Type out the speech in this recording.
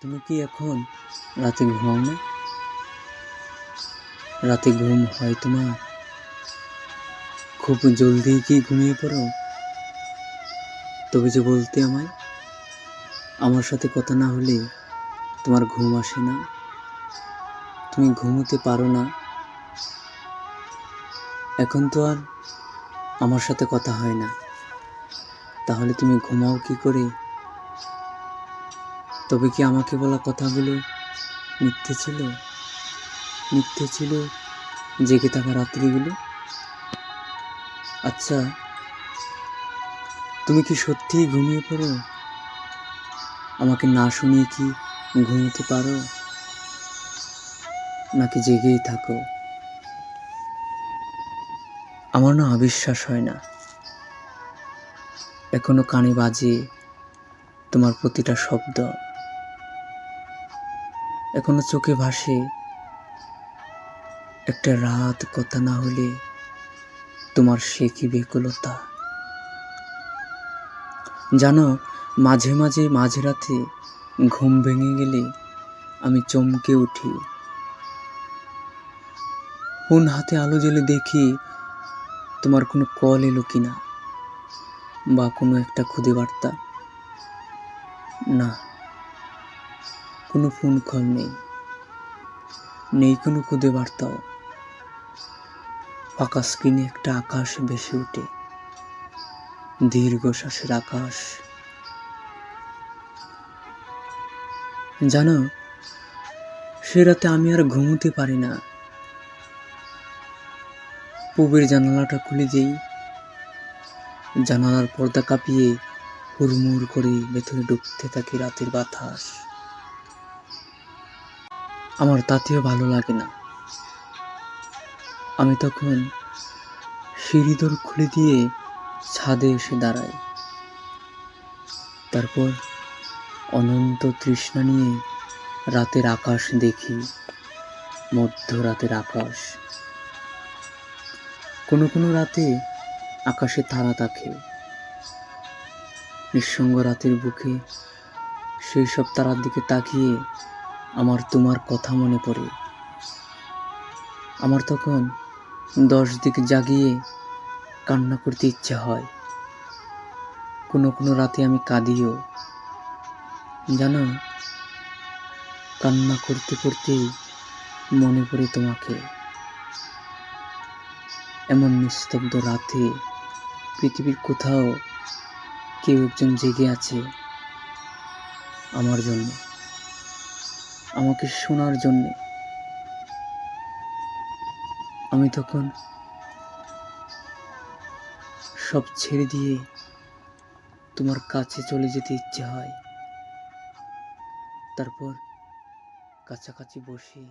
তুমি কি এখন রাতে ঘুমাও না? রাতে ঘুম হয় তোমার? খুব জলদি কি ঘুমিয়ে পড়ো? তবে যে বলতে আমায়, আমার সাথে কথা না হলে তোমার ঘুম আসে না, তুমি ঘুমোতে পারো না। এখন তো আর আমার সাথে কথা হয় না, তাহলে তুমি ঘুমাও কি করে? তবে কি আমাকে বলা কথাগুলো মিথ্যে ছিল? মিথ্যে ছিল জেগে থাকা রাত্রিগুলো? আচ্ছা, তুমি কি সত্যিই ঘুমিয়ে পড়ো? আমাকে না শুনিয়ে কি ঘুমোতে পারো, নাকি জেগেই থাকো? আমার না অবিশ্বাস হয় না। এখনো কানে বাজে তোমার প্রতিটা শব্দ, এখনো চোখে ভাসে একটা রাত কথা না হলে তোমার সে কি বেকুলতা। জানো, মাঝে মাঝে মাঝরাতে ঘুম ভেঙে গেলে আমি চমকে উঠি। ফোন হাতে আলো জ্বেলে দেখি তোমার কোনো কল এলো কিনা, বা কোনো একটা খুদে বার্তা। না, কোনো ফোন কল নেই, নেই কোনো খুদে বার্তাও। ফাঁকা স্ক্রিনে একটা আকাশ ভেসে ওঠে, দীর্ঘশ্বাসের আকাশ। জানো, সে রাতে আমি আর ঘুমোতে পারি না। পূবের জানালাটা খুলে দেই, জানালার পর্দা কাঁপিয়ে হুড়মুড় করে ভেতরে ঢুকতে থাকে রাতের বাতাস। আমার তাতেও ভালো লাগে না। আমি তখন সিঁড়ি দর খুলে দিয়ে ছাদে এসে দাঁড়াই। তারপর অনন্ত তৃষ্ণা নিয়ে রাতের আকাশ দেখি, মধ্যরাতের আকাশ। কোনো কোনো রাতে আকাশে তারা থাকে। নিঃসঙ্গ রাতের বুকে সেই সব তারার দিকে তাকিয়ে আমার তোমার কথা মনে পড়ে। আমার তখন 10 দিক জাগিয়ে কান্না করতে ইচ্ছে হয়। কোনো কোনো রাতে আমি কাঁদিও। জানো, কান্না করতে করতেই মনে পড়ে তোমাকে। এমন নিস্তব্ধ রাতে পৃথিবীর কোথাও কেউ একজন জেগে আছে আমার জন্য, আমাকে শোনার জন্যে। আমি তখন সব ছেড়ে দিয়ে তোমার কাছে চলে যেতে ইচ্ছে হয়। তারপর কাছাকাছি বসে